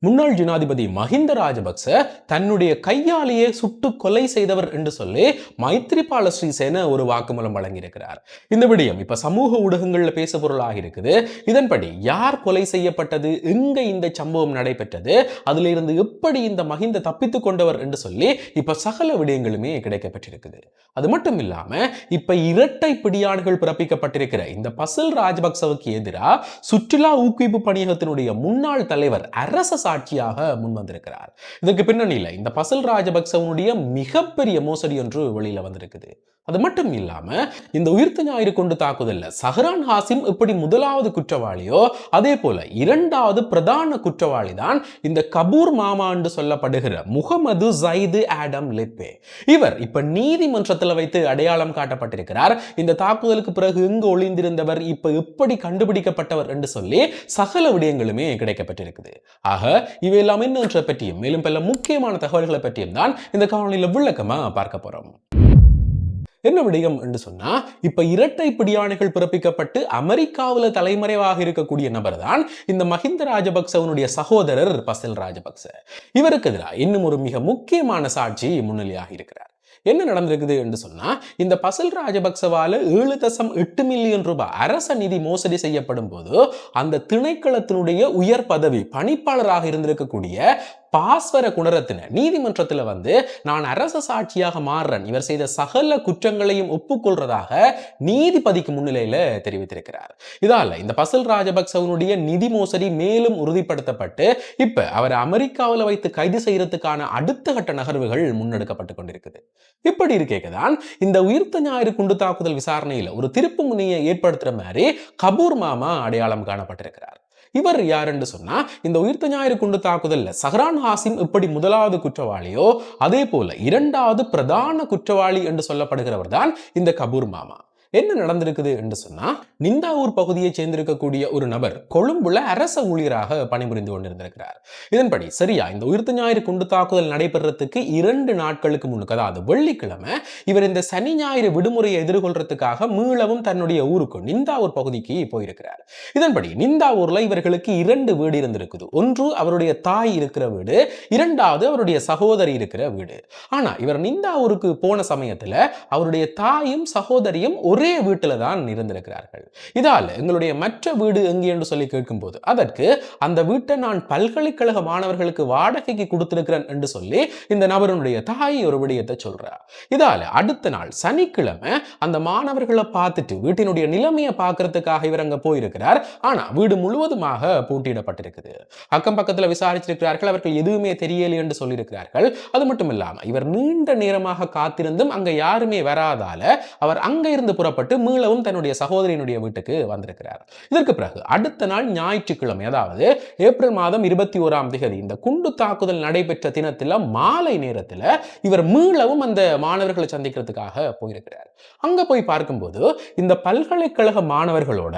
முன்னாள் ஜனாதிபதி மஹிந்த ராஜபக்ச தன்னுடைய கையாலேயே சுட்டு கொலை செய்தவர் என்று சொல்லி மைத்ரிபால ஸ்ரீசேன ஒரு வாக்குமூலம் வழங்கியிருக்கிறார். இந்த விடயம் இப்ப சமூக ஊடகங்கள்ல பேச பொருளாக இருக்குது. இதன்படி யார் கொலை செய்யப்பட்டது, எங்க இந்த சம்பவம் நடைபெற்றது, அதுல இருந்து எப்படி இந்த மஹிந்த தப்பித்துக் கொண்டவர் என்று சொல்லி இப்ப சகல விடயங்களுமே கிடைக்கப்பட்டிருக்குது. அது மட்டும் இல்லாம இப்ப இரட்டை பிடியாடுகள் பிறப்பிக்கப்பட்டிருக்கிற இந்த பசில் ராஜபக்சவுக்கு எதிராக சுற்றுலா ஊக்குவிப்பு பணியகத்தினுடைய முன்னாள் தலைவர் அரச சாட்சியாக முன் வந்திருக்கிறார். இதற்கு பின்னணியில் இந்த பசில் ராஜபக்சவனுடைய மிகப்பெரிய மோசடி ஒன்று வெளியில வந்திருக்குது. அது மட்டும் இல்லாம இந்த உயிர்த்த ஞாயிறு கொண்டு தாக்குதல்ல சஹ்ரான் ஹாசிம் எப்படி முதலாவது குற்றவாளியோ அதே போல இரண்டாவது பிரதான குற்றவாளி தான் இந்த கபூர் மாமா என்று சொல்லப்படுகிற முகமது ஜைது ஆடம் லெப்பே. இவர் இப்ப நீதிமன்றத்தில் வைத்து அடையாளம் காட்டப்பட்டிருக்கிறார். இந்த தாக்குதலுக்கு பிறகு எங்கு ஒளிந்திருந்தவர், இப்ப எப்படி கண்டுபிடிக்கப்பட்டவர் என்று சொல்லி சகல விடயங்களுமே கிடைக்கப்பட்டிருக்குது. ஆக இவையெல்லாம் என்னன்ற பற்றியும் மேலும் பல முக்கியமான தகவல்களை பற்றியும் தான் இந்த காணொலியில் விளக்கமா பார்க்க போறோம். என்ன விடயம் என்று சொன்னா, இப்ப இரட்டை பிடியாணைகள் பிறப்பிக்கப்பட்டு அமெரிக்காவில் தலைமறைவாக இருக்கக்கூடிய நபர் தான் இந்த மஹிந்த ராஜபக்சவனுடைய சகோதரர் பசில் ராஜபக்ச. இவருக்கு எதிராக இன்னும் ஒரு மிக முக்கியமான சாட்சி முன்னிலையாக இருக்கிறார். என்ன நடந்திருக்குது என்று சொன்னா, இந்த பசில் ராஜபக்சவால 7.8 மில்லியன் ரூபாய் அரச நிதி மோசடி செய்யப்படும் போது அந்த திணைக்களத்தினுடைய உயர் பதவி பணிப்பாளராக இருந்திருக்கக்கூடிய பாஸ்வர குணரத்தின நீதிமன்றத்தில் வந்து நான் அரச சாட்சியாக மாறுறேன், இவர் செய்த சகல குற்றங்களையும் ஒப்புக்கொள்றதாக நீதிபதிக்கு முன்னிலையில தெரிவித்திருக்கிறார். இதால இந்த பசில் ராஜபக்சவனுடைய நிதி மோசடி மேலும் உறுதிப்படுத்தப்பட்டு இப்ப அவர் அமெரிக்காவில் வைத்து கைது செய்யறதுக்கான அடுத்த கட்ட நகர்வுகள் முன்னெடுக்கப்பட்டு கொண்டிருக்குது. இப்படி இருக்கேதான் இந்த உயிர்த்த ஞாயிறு குண்டு தாக்குதல் விசாரணையில ஒரு திருப்பு முனையை ஏற்படுத்துற மாதிரி கபூர் மாமா அடையாளம் காணப்பட்டிருக்கிறார். இவர் யார் என்று சொன்னா, இந்த உயிர்த்த ஞாயிறு குண்டு தாக்குதல்ல சஹ்ரான் ஹாசிம் எப்படி முதலாவது குற்றவாளியோ அதே போல இரண்டாவது பிரதான குற்றவாளி என்று சொல்லப்படுகிறவர் தான் இந்த கபூர் மாமா. என்ன நடந்திருக்குது என்று சொன்னா, நிந்தாவூர் பகுதியை சேர்ந்திருக்கக்கூடிய ஒரு நபர் கொழும்புல அரச ஊழியராக பணிபுரிந்து கொண்டிருந்திருக்கிறார். இதன்படி சரியா இந்த உயிர்த்த ஞாயிறு குண்டு தாக்குதல் நடைபெறத்துக்கு 2 நாட்களுக்கு முன்னுக்கு, அதாவது வெள்ளிக்கிழமை, இவர் இந்த சனி ஞாயிறு விடுமுறையை எதிர்கொள்றதுக்காக மீளவும் தன்னுடைய ஊருக்கு நிந்தாவூர் பகுதிக்கு போயிருக்கிறார். இதன்படி நிந்தாவூர்ல இவர்களுக்கு 2 வீடு இருந்திருக்குது. ஒன்று அவருடைய தாய் இருக்கிற வீடு, இரண்டாவது அவருடைய சகோதரி இருக்கிற வீடு. ஆனா இவர் நிந்தாவூருக்கு போன சமயத்துல அவருடைய தாயும் சகோதரியும் ஒரே வீட்டில தான் இருந்திருக்கிறார்கள். இதால எங்களுடைய மற்ற வீடு எங்கே என்று சொல்லி கேட்கும் போது அதற்கு அந்த வீட்டை நான் பல்கலைக்கழக மாணவர்களுக்கு வாடகைக்கு கொடுத்திருக்கிறேன் என்று சொல்லி இந்த நபருடைய தாய் ஒரு விடயத்தை சொல்றார். இதால அடுத்த நாள் சனிக்கிழமை அந்த மாணவர்களை பார்த்துட்டு வீட்டினுடைய நிலைமையை பார்க்கறதுக்காக இவர் அங்க போயிருக்கிறார். ஆனா வீடு முழுவதுமாக பூட்டியிடப்பட்டிருக்குது. அக்கம் பக்கத்துல விசாரிச்சிருக்கிறார்கள், அவர்கள் எதுவுமே தெரியலை என்று சொல்லியிருக்கிறார்கள். அது மட்டும் இல்லாம இவர் நீண்ட நேரமாக காத்திருந்தும் அங்க யாருமே வராதால அவர் அங்க இருந்து புறப்பட்டு மீளவும் தன்னுடைய சகோதரியினுடைய வீட்டுக்கு வந்திருக்கிறார். இதற்கு பிறகு அடுத்த நாள் ஞாயிற்றுக்கிழமை, அதாவது ஏப்ரல் மாதம் 21ஆம் தேதி இந்த குண்டு தாக்குதல் நடைபெற்ற தினத்தில் மாலை நேரத்தில் இவர் மீளவும் அந்த மாணவர்களை சந்திக்கிறதுக்காக போயிருக்கிறார். அங்க போய் பார்க்கும்போது இந்த பல்கலைக்கழக மாணவர்களோட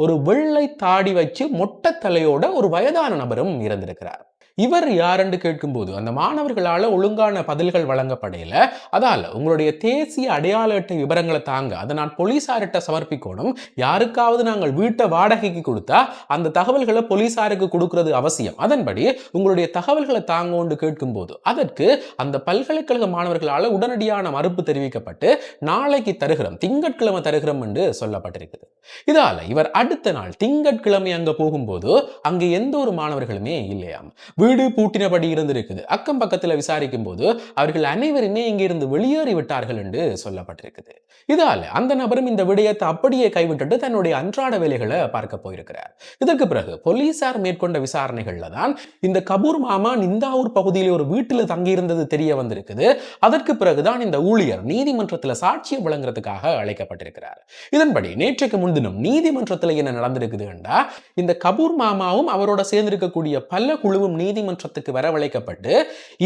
ஒரு வெள்ளை தாடி வச்சு மொட்டை தலையோட ஒரு வயதான நபரும் இருந்திருக்கிறார். இவர் யார் என்று கேட்கும்போது அந்த மாணவர்களால் ஒழுங்கான பதில்கள் வழங்கப்படையில, அதால உங்களுடைய தேசிய அடையாள அட்டை விவரங்களை தாங்க, அதை நான் போலீசார்கிட்ட சமர்ப்பிக்கணும், யாருக்காவது நாங்கள் வீட்டை வாடகைக்கு கொடுத்தா அந்த தகவல்களை போலீசாருக்கு கொடுக்கிறது அவசியம், அதன்படி உங்களுடைய தகவல்களை தாங்க கேட்கும்போது அதற்கு அந்த பல்கலைக்கழக மாணவர்களால் உடனடியான மறுப்பு தெரிவிக்கப்பட்டு நாளைக்கு தருகிறோம், திங்கட்கிழமை தருகிறோம் என்று சொல்லப்பட்டிருக்குது. இதால இவர் அடுத்த நாள் திங்கட்கிழமை அங்க போகும்போது அங்கு எந்த ஒரு மாணவர்களுமே இல்லையாம். வீடு பூட்டினபடி இருந்திருக்குது. அக்கம் பக்கத்தில் விசாரிக்கும் போது அவர்கள் அனைவருமே இங்கிருந்து வெளியேறி விட்டார்கள் என்று சொல்லப்பட்டிருக்குது. இதால அந்த நபரும் இந்த விடயத்தை அப்படியே கைவிட்டுட்டு தன்னுடைய அன்றாட வேலைகளை பார்க்க போயிருக்கிறார். இதற்கு பிறகு போலீசார் மேற்கொண்ட விசாரணைகள்ல தான் இந்த கபூர் மாமா நிந்தாவூர் பகுதியில் ஒரு வீட்டில் தங்கியிருந்தது தெரிய வந்திருக்குது. அதற்கு பிறகுதான் இந்த ஊழியர் நீதிமன்றத்தில் சாட்சியம் வழங்குறதுக்காக அழைக்கப்பட்டிருக்கிறார். இதன்படி நேற்றைக்கு முன்தினம் நீதிமன்றத்தில் என்ன நடந்திருக்குது என்றா, இந்த கபூர் மாமாவும் அவரோட சேர்ந்திருக்கக்கூடிய பல குழுவும் நீதிமன்றத்துக்கு வரவழைக்கப்பட்டு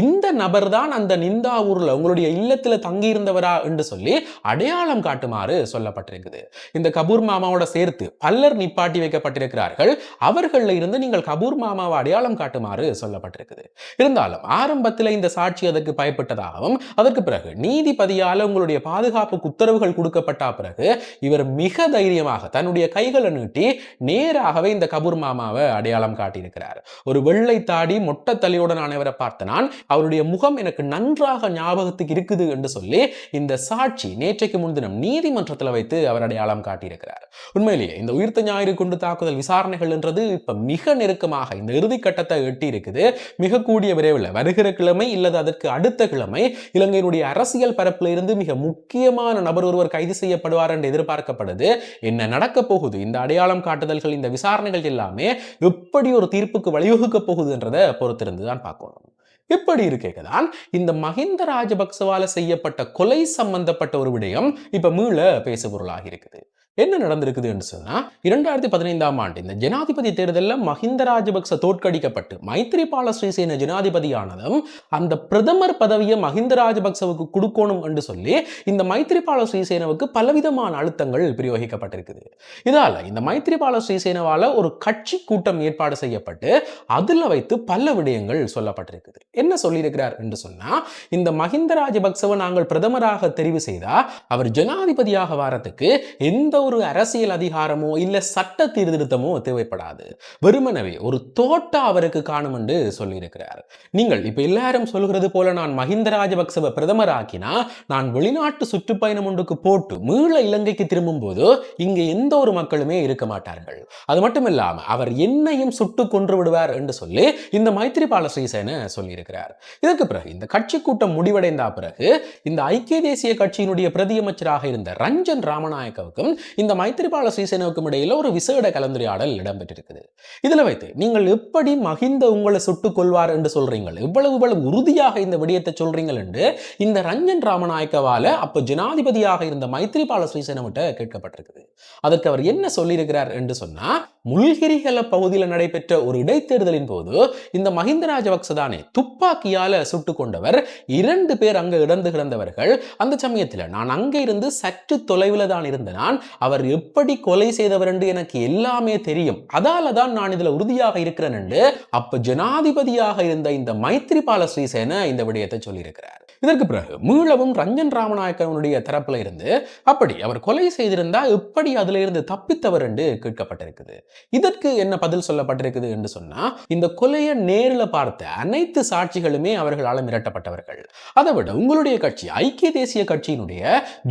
இந்த நபர் தான் அந்த நிந்தாவூர்ல உங்களுடைய இல்லத்துல தங்கியிருந்தவரா என்று சொல்லி அடையாளம் காட்டுமாறு சொல்லப்பட்டிருக்குது. இந்த கபூர் மாமாவோட சேர்த்து பலர் நிப்பாட்டி வைக்கப்பட்டிருக்கிறார்கள். அவர்கள இருந்து நீங்கள் கபூர் மாமாவை அடையாளம் காட்டுமாறு சொல்லப்பட்டிருக்குது. இருந்தாலும் ஆரம்பத்தில் இந்த சாட்சி அதற்கு பயப்பட்டதாகவும் அதற்கு பிறகு நீதிபதியால உங்களுடைய பாதுகாப்புக்கு உத்தரவுகள் கொடுக்கப்பட்ட பிறகு இவர் மிக தைரியமாக தன்னுடைய கைகளை நீட்டி நேராகவே இந்த கபூர் மாமாவை அடையாளம் காட்டியிருக்கிறார். ஒரு வெள்ளை தாடி, தாடி மொட்டை தலையோட நான் இவரை பார்த்தனான், அவருடைய முகம் எனக்கு நன்றாக ஞாபகத்துக்கு இருக்குது என்று சொல்லி இந்த சாட்சி நேற்றைக்கு முன்தினம் நீதிமன்றத்தில் வைத்து அவர் அடையாளம் காட்டியிருக்கிறார். உண்மையிலேயே இந்த உயிர்த்த ஞாயிறு குண்டு தாக்குதல் விசாரணைகள் என்றது இப்ப மிக நெருக்கமாக இந்த இறுதி கட்டத்தை எட்டி இருக்குது. மிக கூடிய விரைவில் வருகிற கிழமை இல்லது அதற்கு அடுத்த கிழமை இலங்கையினுடைய அரசியல் பரப்பில் இருந்து மிக முக்கியமான நபர் ஒருவர் கைது செய்யப்படுவார் என்று எதிர்பார்க்கப்படுது. என்ன நடக்க போகுது, இந்த அடையாளம் காட்டுதல்கள், இந்த விசாரணைகள் எல்லாமே எப்படி ஒரு தீர்ப்புக்கு வழிவகுக்க போகுது என்றதை பொறுத்திருந்து தான் பார்க்கணும். இப்படி இருக்கேதான் இந்த மஹிந்த ராஜபக்சவால செய்யப்பட்ட கொலை சம்பந்தப்பட்ட ஒரு விடயம் இப்ப மீள பேசுபொருளாக இருக்குது. என்ன நடந்திருக்குது என்று சொன்னா, 2015ஆம் ஆண்டு இந்த ஜனாதிபதி தேர்தலில் மஹிந்த ராஜபக்ச தோற்கடிக்கப்பட்டு மைத்ரிபால ஸ்ரீசேன ஜனாதிபதியானதும் அந்த பிரதமர் பதவியை மஹிந்த ராஜபக்சவுக்கு கொடுக்கணும் என்று சொல்லி இந்த மைத்ரிபால ஸ்ரீசேனவுக்கு பலவிதமான அழுத்தங்கள் பிரயோகிக்கப்பட்டிருக்குது. இதால இந்த மைத்ரிபால ஸ்ரீசேனவால ஒரு கட்சி கூட்டம் ஏற்பாடு செய்யப்பட்டு அதுல வைத்து பல விடயங்கள் சொல்லப்பட்டிருக்குது. என்ன சொல்லியிருக்கிறார் என்று சொன்னா, இந்த மஹிந்த ராஜபக்சவை நாங்கள் பிரதமராக தெரிவு செய்தா அவர் ஜனாதிபதியாக வாரத்துக்கு எந்த ஒரு அரசியல் அதிகாரமோ இல்ல சட்ட சீர்திருத்தமோ தேவைப்படாது, வெறுமனவே ஒரு தோட்டா அவருக்கு காணும் என்று சொல்லியிருக்கிறார். நீங்கள் இப்ப எல்லாரும் சொல்கிறது போல நான் மஹிந்த ராஜபக்சவை பிரதமர் ஆக்கினா நான் வெளிநாட்டு சுற்றுப்பயணம் ஒன்றுக்கு போட்டு மீள இலங்கைக்கு திரும்பும் போது இங்க எந்த ஒரு மக்களுமே இருக்க மாட்டார்கள், அது மட்டும் இல்லாம அவர் என்னையும் சுட்டு கொன்று விடுவார் என்று சொல்லி இந்த மைத்ரிபால ஸ்ரீசேன சொல்லியிருக்கிறார். இதற்கு பிறகு இந்த கட்சி கூட்டம் முடிவடைந்த பிறகு இந்த ஐக்கிய தேசிய கட்சியினுடைய பிரதியமைச்சராக இருந்த ரஞ்சன் ராமநாயக்கவுக்கும் இந்த மைத்ரிபால ஸ்ரீசேனவுக்கும் இடையில ஒரு விசேட கலந்துரையாடல் இடம்பெற்றிருக்குது. இதுல வைத்து நீங்கள் எப்படி மஹிந்த உங்களை சுட்டுக் கொள்வார் என்று சொல்றீங்க, இவ்வளவு உறுதியாக இந்த விடயத்தை சொல்றீங்கள் என்று இந்த ரஞ்சன் ராமநாயக்கவால அப்ப ஜனாதிபதியாக இருந்த மைத்ரிபால ஸ்ரீசேனவிட்ட கேட்கப்பட்டிருக்குது. அதற்கு அவர் என்ன சொல்லியிருக்கிறார் என்று சொன்னா, முல்கிரிகல பகுதியில் நடைபெற்ற ஒரு இடைத்தேர்தலின் போது இந்த மஹிந்த ராஜபக்ச தானே துப்பாக்கியால சுட்டுக் கொண்டவர், 2 பேர் அங்க இறந்து கிடந்தவர்கள். அந்த சமயத்தில் நான் அங்கே இருந்து சற்று தொலைவில் தான் இருந்த நான், அவர் எப்படி கொலை செய்தவர் என்று எனக்கு எல்லாமே தெரியும், அதால தான் நான் இதுல உறுதியாக இருக்கிறேன் என்று அப்ப ஜனாதிபதியாக இருந்த இந்த மைத்ரிபால ஸ்ரீசேன இந்த விடயத்தை சொல்லியிருக்கிறார். இதற்கு பிறகு மீளவும் ரஞ்சன் ராமநாயக்கனுடைய தரப்புல இருந்து அப்படி அவர் கொலை செய்திருந்தா எப்படி அதுல இருந்து தப்பித்தவர் என்று கேட்கப்பட்டிருக்குது. இதற்கு என்ன பதில் சொல்லப்பட்டிருக்குது என்று சொன்னா, இந்த கொலையை நேரில் பார்த்த அனைத்து சாட்சிகளுமே அவர்களால் மிரட்டப்பட்டவர்கள். அதை விட உங்களுடைய கட்சி ஐக்கிய தேசிய கட்சியினுடைய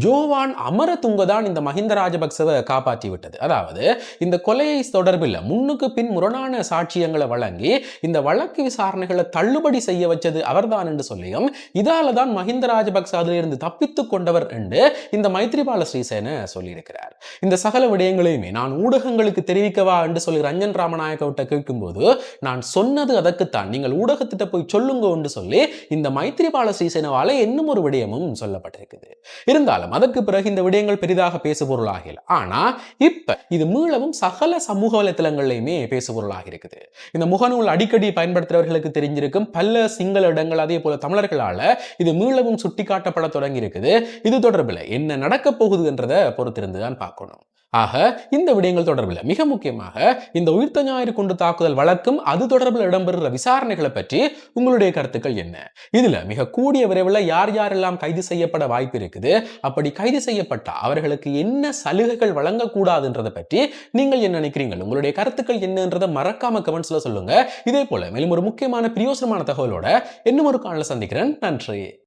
ஜோவான் அமரதுங்க தான் இந்த மஹிந்த ராஜபக்சவை காப்பாற்றி விட்டது. அதாவது இந்த கொலையை தொடர்பில் முன்னுக்கு பின் முரணான சாட்சியங்களை வழங்கி இந்த வழக்கு விசாரணைகளை தள்ளுபடி செய்ய வச்சது அவர்தான் என்று சொல்லியும், இதால தான் மஹிந்த ராஜபக்ச அதிலிருந்து தப்பித்துக் கொண்டவர் என்று இந்த மைத்ரிபால ஸ்ரீசேன சொல்லியிருக்கிறார். இந்த சகல விடயங்களையுமே நான் ஊடகங்களுக்கு தெரிவிக்கவா என்று சொல்லி ரஞ்சன் ராமநாயக்கவிட்ட கேட்கும்போது, நான் சொன்னது அதற்குத்தான், நீங்கள் ஊடகத்திட்ட போய் சொல்லுங்க என்று சொல்லி இந்த மைத்ரிபால ஸ்ரீசேனவால இன்னும் ஒரு விடயமும் சொல்லப்பட்டிருக்குது. இருந்தாலும் அதற்கு பிறகு இந்த விடயங்கள் பெரிதாக பேசுபொருளாகல. ஆனா இப்ப இது மீளவும் சகல சமூக வலைத்தளங்களையுமே பேசுபொருளாக இருக்குது. இந்த முகநூல் அடிக்கடி பயன்படுத்துறவர்களுக்கு தெரிஞ்சிருக்கும், பல சிங்கள இடங்கள் அதே போல தமிழர்களால இது மீளவும் சுட்டிக்காட்டப்பட தொடங்கி இருக்குது. இது தொடர்பில் என்ன நடக்க போகுது என்றதை பொறுத்திருந்துதான் பார்க்கணும். ஆக இந்த விடயங்கள் தொடர்பில் மிக முக்கியமாக இந்த உயிர்த்த ஞாயிறு குண்டு தாக்குதல் வழக்கும் அது தொடர்பில் இடம்பெறுகிற விசாரணைகளை பற்றி உங்களுடைய கருத்துக்கள் என்ன? இதுல மிக கூடிய விரைவில் யார் யாரெல்லாம் கைது செய்யப்பட வாய்ப்பு இருக்குது, அப்படி கைது செய்யப்பட்ட அவர்களுக்கு என்ன சலுகைகள் வழங்கக்கூடாதுன்றதை பற்றி நீங்கள் என்ன நினைக்கிறீர்கள்? உங்களுடைய கருத்துக்கள் என்னன்றதை மறக்காம கமெண்ட்ஸ்ல சொல்லுங்க. இதே போல மேலும் ஒரு முக்கியமான பிரயோசனமான தகவலோட இன்னும் ஒரு காணொளியில் சந்திக்கிறேன். நன்றி.